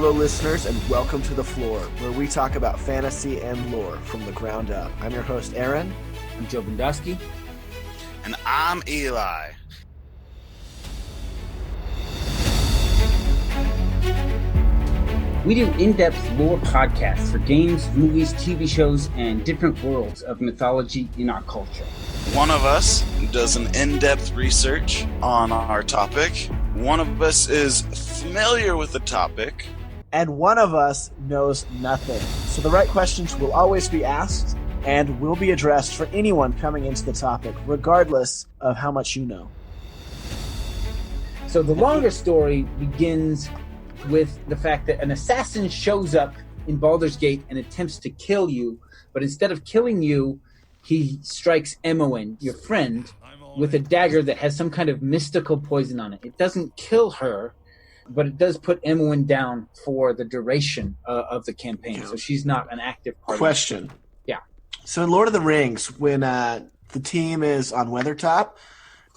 Hello, listeners, and welcome to the Flore, where we talk about fantasy and lore from the ground up. I'm your host, Aaron. I'm Joe Bondowski. And I'm Eli. We do in-depth lore podcasts for games, movies, TV shows, and different worlds of mythology in our culture. One of us does an in-depth research on our topic. One of us is familiar with the topic. And one of us knows nothing. So the right questions will always be asked and will be addressed for anyone coming into the topic, regardless of how much you know. So the longer story begins with the fact that an assassin shows up in Baldur's Gate and attempts to kill you, but instead of killing you, he strikes Emoen, your friend, with a dagger that has some kind of mystical poison on it. It doesn't kill her, but it does put Emoen down for the duration of the campaign, so she's not an active party. Question. Yeah. So in Lord of the Rings, when the team is on Weathertop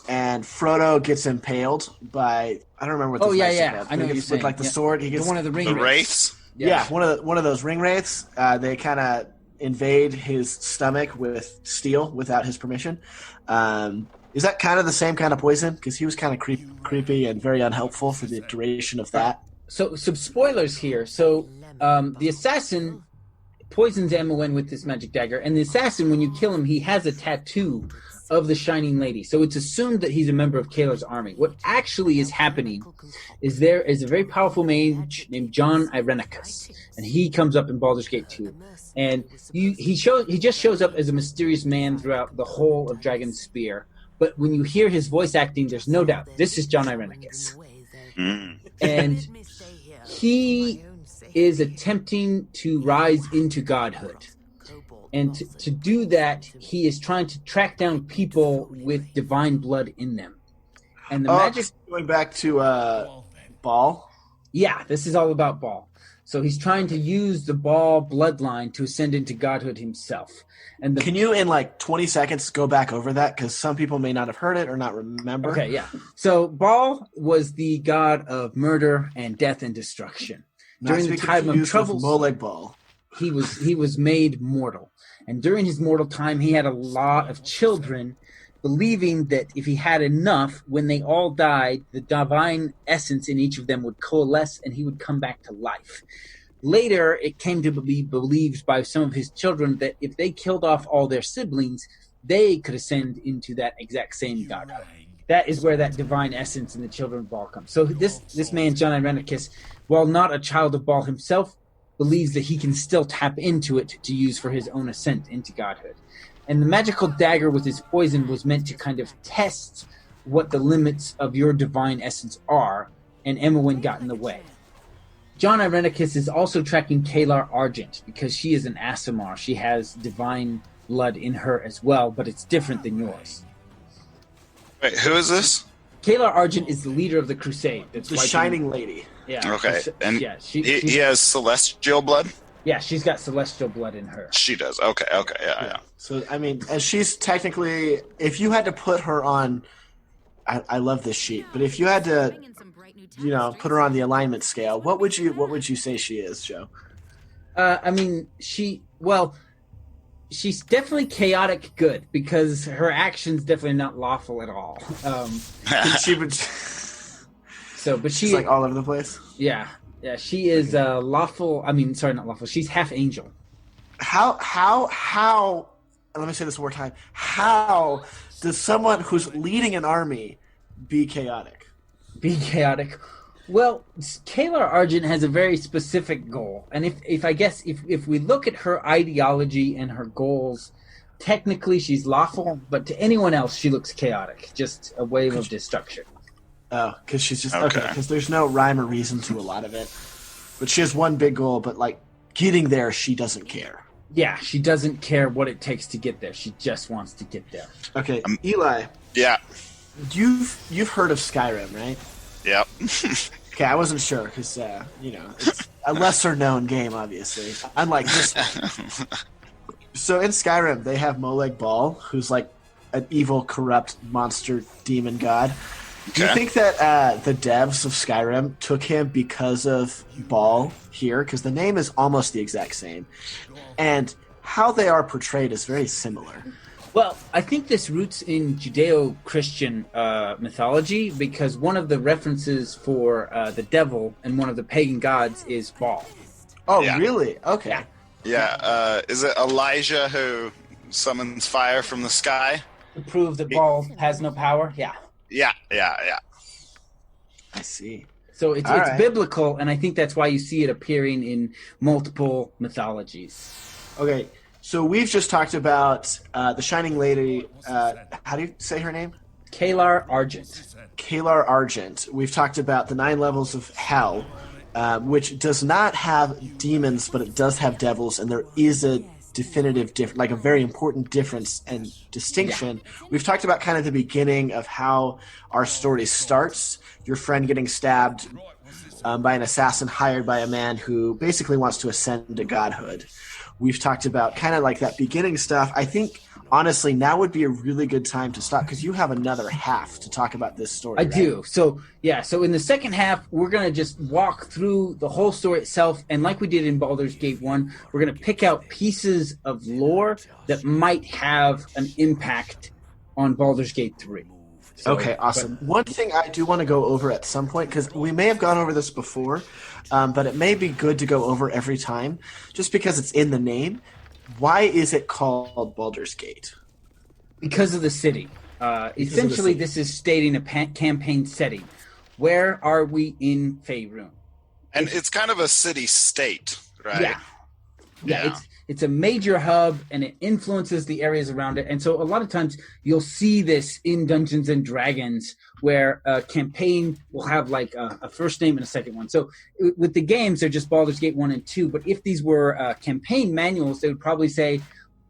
and Frodo gets impaled by, I don't remember what the I know what you're with saying. like the sword. He gets one of the ring The wraiths? Yeah, one of those ring wraiths. They kind of invade his stomach with steel without his permission. Is that kind of the same kind of poison? Because he was kind of creepy and very unhelpful for the duration of that. So some spoilers here. So the assassin poisons Emoen with this magic dagger, and the assassin, when you kill him, he has a tattoo of the Shining Lady. So it's assumed that he's a member of Kaelar's army. What actually is happening is there is a very powerful mage named John Irenicus, and he comes up in Baldur's Gate 2. And he just shows up as a mysterious man throughout the whole of Dragonspear. But when you hear his voice acting, there's no doubt this is John Irenicus. And he is attempting to rise into godhood. And to do that, he is trying to track down people with divine blood in them. And the magic... Going back to Baal? Yeah, this is all about Baal. So he's trying to use the Baal bloodline to ascend into godhood himself. And Can you, in like 20 seconds, go back over that? Because some people may not have heard it or not remember. Okay, yeah. So Baal was the god of murder and death and destruction. During the time of troubles, Molag Bal. he was made mortal. And during his mortal time, he had a lot of children, believing that if he had enough, when they all died, the divine essence in each of them would coalesce and he would come back to life. Later, it came to be believed by some of his children that if they killed off all their siblings, they could ascend into that exact same godhood. That is where that divine essence in the children of Baal comes. So this man, John Irenicus, while not a child of Baal himself, believes that he can still tap into it to use for his own ascent into godhood. And the magical dagger with his poison was meant to kind of test what the limits of your divine essence are, and Emoen got in the way. John Irenicus is also tracking Kaelar Argent because she is an Aasimar. She has divine blood in her as well, but it's different than yours. Wait, who is this? Kaelar Argent is the leader of the crusade. That's The Shining Lady. Yeah. Okay, and yeah, he has celestial blood? Yeah, she's got celestial blood in her. She does. Okay, yeah. So, I mean, as she's technically, if you had to put her on, I love this sheet, but if you had to, put her on the alignment scale, what would you say she is, Joe? I mean, she's definitely chaotic good because her actions definitely not lawful at all. She would. She's like all over the place. Yeah, she is lawful. I mean, sorry, not lawful. She's half angel. How? Let me say this one more time. How does someone who's leading an army be chaotic? Well, Kaelar Argent has a very specific goal, and if we look at her ideology and her goals, technically she's lawful, but to anyone else she looks chaotic, just a wave of destruction. Oh, because she's just okay. Because there's no rhyme or reason to a lot of it, but she has one big goal. But like getting there, she doesn't care. Yeah, she doesn't care what it takes to get there. She just wants to get there. Okay, Eli. Yeah. You've heard of Skyrim, right? Yep. Okay, I wasn't sure because it's a lesser known game, obviously. Unlike this one. So in Skyrim, they have Molag Bal, who's like an evil, corrupt monster demon god. Do you think that the devs of Skyrim took him because of Ball here? Because the name is almost the exact same. And how they are portrayed is very similar. Well, I think this roots in Judeo-Christian mythology because one of the references for the devil and one of the pagan gods is Baal. Oh, really? Okay. Yeah. Is it Elijah who summons fire from the sky? To prove that Baal has no power? Yeah. Yeah. I see. So it's biblical, and I think that's why you see it appearing in multiple mythologies. Okay, so we've just talked about the Shining Lady. How do you say her name? Kalar Argent. Kalar Argent. We've talked about the 9 levels of hell, which does not have demons, but it does have devils, and there is a definitive a very important difference and distinction. We've talked about kind of the beginning of how our story starts. Your friend getting stabbed by an assassin hired by a man who basically wants to ascend to godhood. We've talked about kind of like that beginning stuff. I think, honestly, now would be a really good time to stop because you have another half to talk about this story. I do. So in the second half, we're going to just walk through the whole story itself. And like we did in Baldur's Gate 1, we're going to pick out pieces of lore that might have an impact on Baldur's Gate 3. So, okay, awesome. One thing I do want to go over at some point, because we may have gone over this before, but it may be good to go over every time, just because it's in the name. Why is it called Baldur's Gate? Because of the city. Essentially, this is stating a campaign setting. Where are we in Faerun? And it's kind of a city-state, right? Yeah. It's a major hub, and it influences the areas around it. And so a lot of times you'll see this in Dungeons and Dragons, where a campaign will have like a first name and a second one. So with the games, they're just Baldur's Gate 1 and 2. But if these were campaign manuals, they would probably say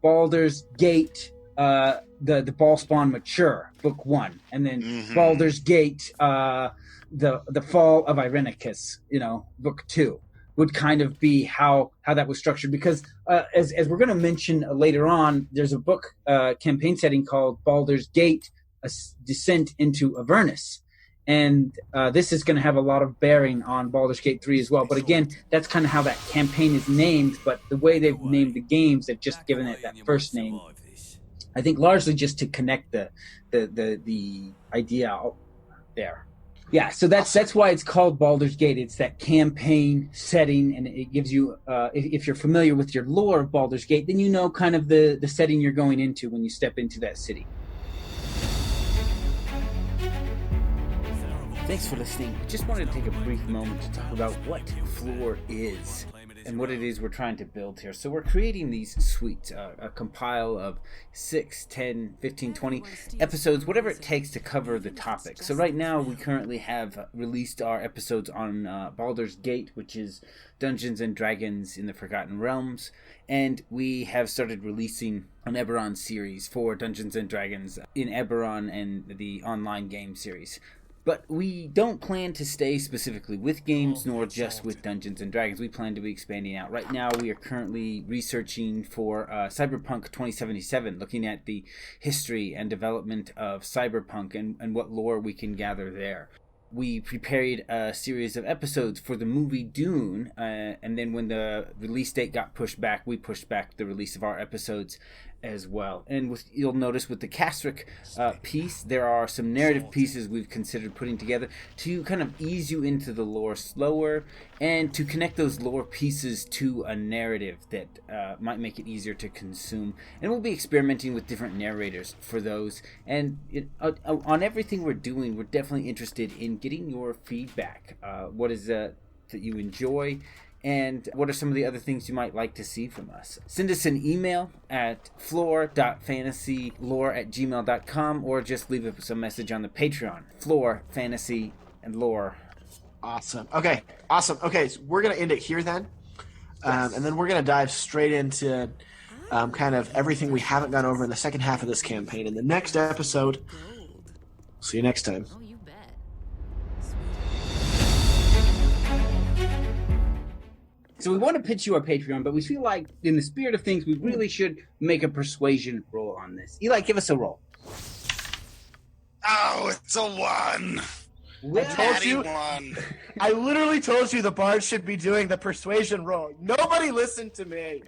Baldur's Gate, the Ballspawn Mature, Book 1. And then Baldur's Gate, the Fall of Irenicus, Book 2. Would kind of be how that was structured, because as we're going to mention later on, there's a book campaign setting called Baldur's Gate: A Descent into Avernus, and this is going to have a lot of bearing on Baldur's Gate 3 as well. But again, that's kind of how that campaign is named. But the way they've named the games, they've just given it that first name. I think largely just to connect the idea out there. Yeah, so that's why it's called Baldur's Gate. It's that campaign setting, and it gives you, if you're familiar with your lore of Baldur's Gate, then you know kind of the setting you're going into when you step into that city. Thanks for listening. I just wanted to take a brief moment to talk about what Flore is and what it is we're trying to build here. So we're creating these suites, a compile of 6, 10, 15, 20 episodes, whatever it takes to cover the topic. So right now we currently have released our episodes on Baldur's Gate, which is Dungeons and Dragons in the Forgotten Realms, and we have started releasing an Eberron series for Dungeons and Dragons in Eberron and the online game series. But we don't plan to stay specifically with games, nor just with Dungeons & Dragons. We plan to be expanding out. Right now, we are currently researching for Cyberpunk 2077, looking at the history and development of Cyberpunk and what lore we can gather there. We prepared a series of episodes for the movie Dune, and then when the release date got pushed back, we pushed back the release of our episodes as well. And you'll notice with the Castric piece, there are some narrative pieces we've considered putting together to kind of ease you into the lore slower and to connect those lore pieces to a narrative that might make it easier to consume. And we'll be experimenting with different narrators for those. And on everything we're doing, we're definitely interested in getting your feedback. What is that you enjoy? And what are some of the other things you might like to see from us? Send us an email at flore.fantasylore@gmail.com or just leave us a message on the Patreon. Flore, Fantasy, and Lore. Awesome. Okay, awesome. Okay, so we're going to end it here then. And then we're going to dive straight into kind of everything we haven't gone over in the second half of this campaign. In the next episode, see you next time. So we want to pitch you our Patreon, but we feel like, in the spirit of things, we really should make a persuasion roll on this. Eli, give us a roll. Oh, it's a 1. Well, told Natty you. 1. I literally told you the bard should be doing the persuasion roll. Nobody listened to me.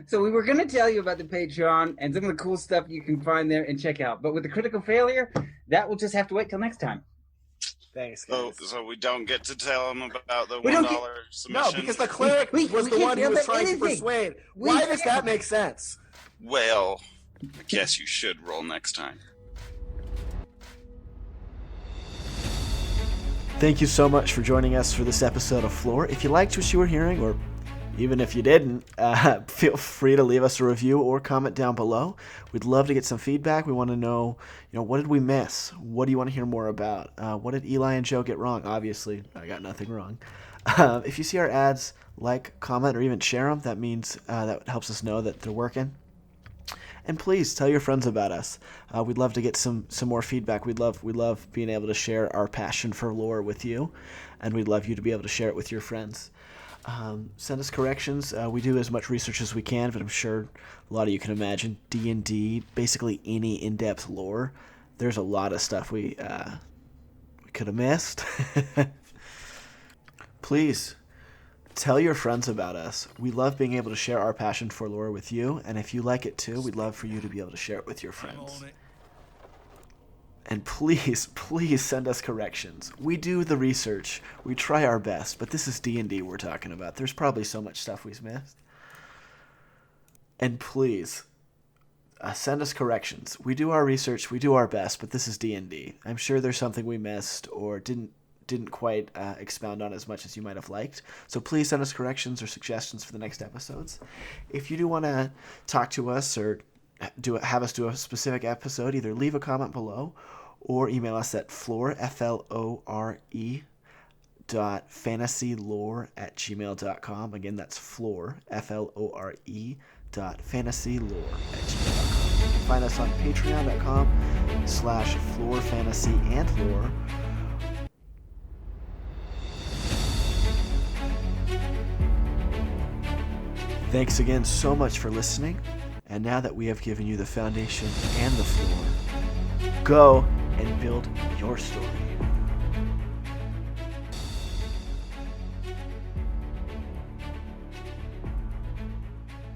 So we were going to tell you about the Patreon and some of the cool stuff you can find there and check out. But with the critical failure, that will just have to wait till next time. Thanks, Oh, guys. so we don't get to tell them about the We $1 don't submission? No, because the cleric We was the can't one who tell was them trying to anything. persuade. We Why does can't. that make sense? Well, I guess you should roll next time. Thank you so much for joining us for this episode of Flore. If you liked what you were hearing, or even if you didn't, feel free to leave us a review or comment down below. We'd love to get some feedback. We want to know, what did we miss? What do you want to hear more about? What did Eli and Joe get wrong? Obviously, I got nothing wrong. If you see our ads, like, comment, or even share them. That means that helps us know that they're working. And please tell your friends about us. We'd love to get some more feedback. We love being able to share our passion for lore with you, and we'd love you to be able to share it with your friends. Send us corrections. We do as much research as we can, but I'm sure a lot of you can imagine D&D, basically any in-depth lore. There's a lot of stuff we could have missed. Please tell your friends about us. We love being able to share our passion for lore with you, and if you like it too, we'd love for you to be able to share it with your friends. And please send us corrections. We do the research. We try our best, but this is D&D we're talking about. There's probably so much stuff we've missed. And please, send us corrections. We do our research. We do our best, but this is D&D. I'm sure there's something we missed or didn't quite expound on as much as you might have liked. So please send us corrections or suggestions for the next episodes. If you do want to talk to us or have us do a specific episode, either leave a comment below or email us at flore, FLORE, .fantasylore@gmail.com. Again, that's flore, FLORE, .fantasylore@gmail.com. You can find us on patreon.com/florefantasyandlore. Thanks again so much for listening. And now that we have given you the foundation and the floor, go and build your story.